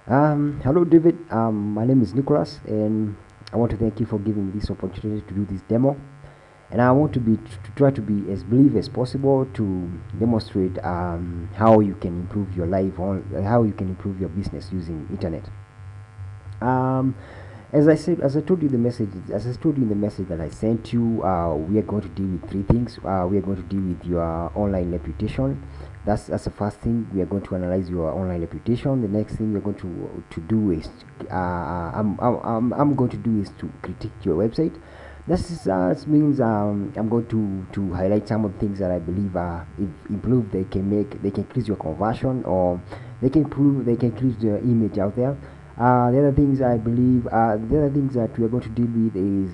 Hello, David. My name is Nicholas, and I want to thank you for giving me this opportunity to do this demo. And I want to try to be as brief as possible to demonstrate how you can improve your life on how you can improve your business using internet. Um, as I told you as I told you in the message that I sent you, we are going to deal with three things. We are going to deal with your online reputation. That's the first thing. We are going to analyze your online reputation. The next thing we're going to do is, I'm going to do is to critique your website. This means I'm going to highlight some of the things that I believe if improved they can increase your conversion, or they can increase the image out there. The other things that we are going to deal with is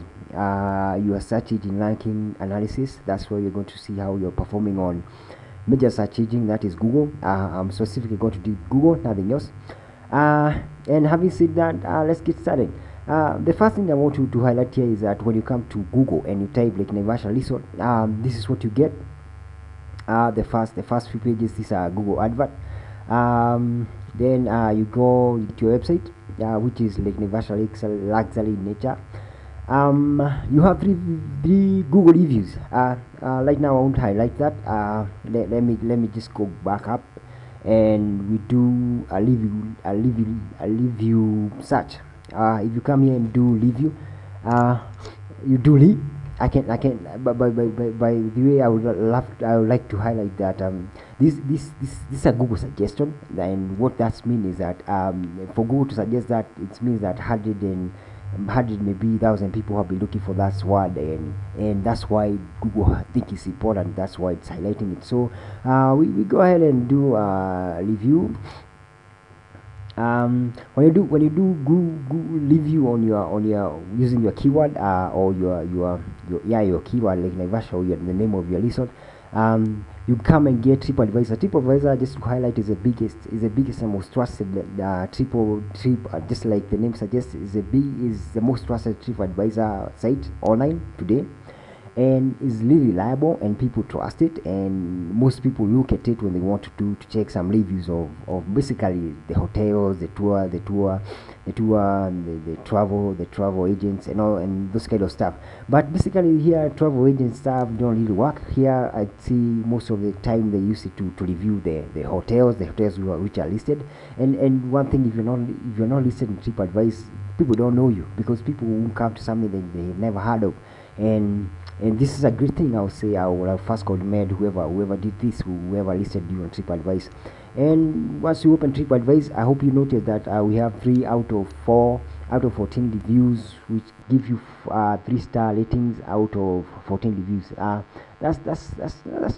your search engine ranking analysis. That's where you're going to see how you're performing on major search engine, that is Google. I'm specifically going to do Google, nothing else. And having said that, let's get started. The first thing I want to highlight here is that when you come to Google and you type like Naivasha Resort, this is what you get. The first few pages, these are Google advert. Then you go to your website, which is like Naivasha Luxury Nature. You have three Google reviews. Right now I won't highlight that. Let me just go back up, and we do a review search. If you come here and do review, you do lead. By the way, I would like to highlight that this is a Google suggestion, and what that means is that for Google to suggest that, it means that 100 maybe 1,000 people have been looking for that word, and that's why Google think it's important. That's why it's highlighting it. So we go ahead and do a review. When you do Google review on your using your keyword, or your keyword like Naivasha, or the name of your resort, you come and get TripAdvisor. TripAdvisor, just to highlight, is the biggest and most trusted just like the name suggests, is the most trusted TripAdvisor site online today, and is really reliable, and people trust it, and most people look at it when they want to check some reviews of basically the hotels, the travel agents, and all, and those kind of stuff. But basically here, travel agent stuff don't really work here. I see most of the time they use it to review the hotels, which are listed. And one thing, if you're not listed in TripAdvisor, people don't know you, because people won't come to something that they've never heard of. And this is a great thing. I would say I would have first commend whoever did this, whoever listed you on TripAdvisor. And once you open TripAdvisor, I hope you notice that we have 3 out of 14 reviews, which give you 3-star ratings out of 14 reviews. That's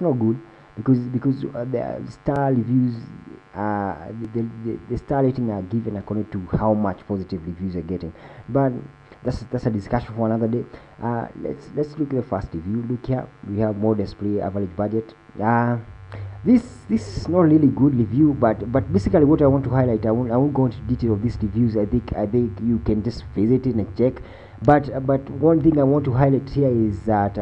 not good, because the star reviews, the star rating are given according to how much positive reviews you're getting. But that's a discussion for another day. Let's look at the first review. Look here, we have more display, average budget. This is not really good review, but basically what I want to highlight, I won't go into detail of these reviews. I think you can just visit it and check. But one thing I want to highlight here is that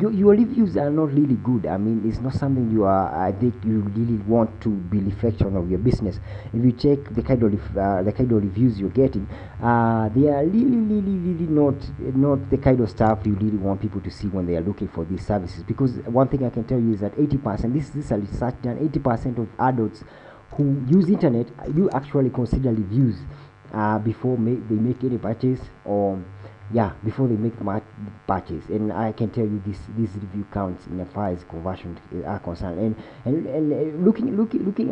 your reviews are not really good. I mean, it's not something I think you really want to be reflection of your business. If you check the kind of reviews you're getting, they are really not the kind of stuff you really want people to see when they are looking for these services. Because one thing I can tell you is that 80%, this is a research done, 80% of adults who use internet, you actually consider reviews before they make any purchase, or before they make the purchase. And I can tell you this review counts in as far as conversion are concerned. And looking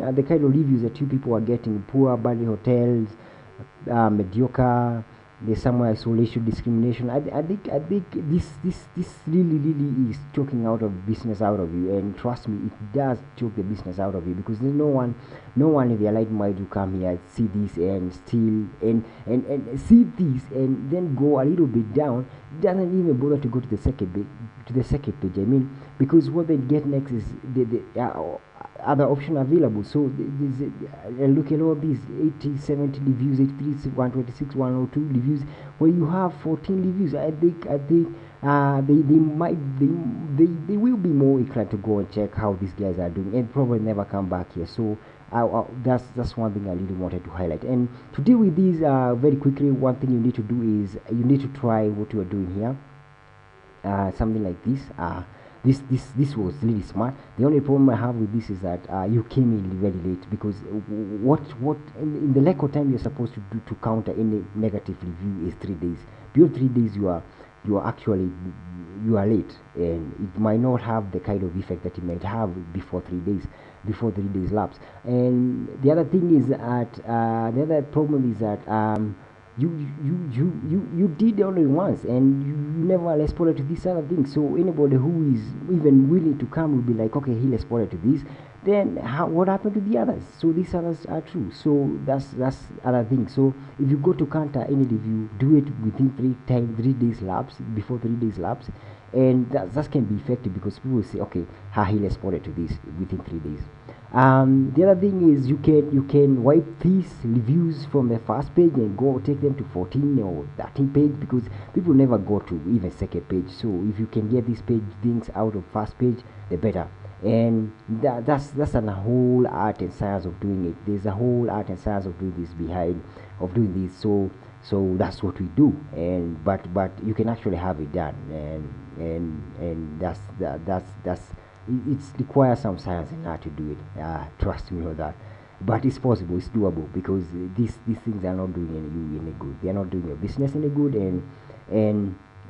at the kind of reviews that you people are getting: poor, bad hotels, mediocre, there's somewhere isolation, discrimination. I think this really is choking out of business out of you. And trust me, it does choke the business out of you, because there's no one in their right mind will come here, see this, and still and see this, and then go a little bit down, doesn't even bother to go to the second page. I mean, because what they get next is the other option available. So look at all these 80, 70 reviews, 83, 126, 102 reviews, where you have 14 reviews. I think they will be more inclined to go and check how these guys are doing, and probably never come back here. So That's one thing I really wanted to highlight. And to deal with these very quickly, one thing you need to do is you need to try what you are doing here, something like this. This was really smart. The only problem I have with this is that you came in very late, because what in the lack of time you're supposed to do to counter any negative review is 3 days. Beyond 3 days, you are actually you are late, and it might not have the kind of effect that it might have before 3 days lapse. And the other thing is that the other problem is that you did only once, and you never responded to this other thing. So anybody who is even willing to come will be like, okay, he responded to this, then what happened to the others? So these others are true. So that's other thing. So if you go to counter any review, do it within 3 days lapse, before 3 days lapse, and that can be effective, because people will say, okay, he responded to this within 3 days. The other thing is you can wipe these reviews from the first page and go take them to 14 or 13 page, because people never go to even second page. So if you can get these page things out of first page, the better. And that's a whole art and science of doing it. There's a whole art and science of doing this behind of doing this. So that's what we do. And but you can actually have it done. And that's it requires some science and art to do it. Trust me on that. But it's possible, it's doable, because these things are not doing you any good. They are not doing your business any good. And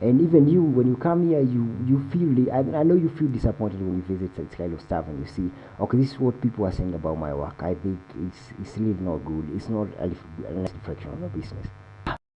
and even you, when you come here, you feel I know you feel disappointed when you visit such kind of stuff, and you see, okay, this is what people are saying about my work. I think it's really not good. It's not a nice reflection of your business.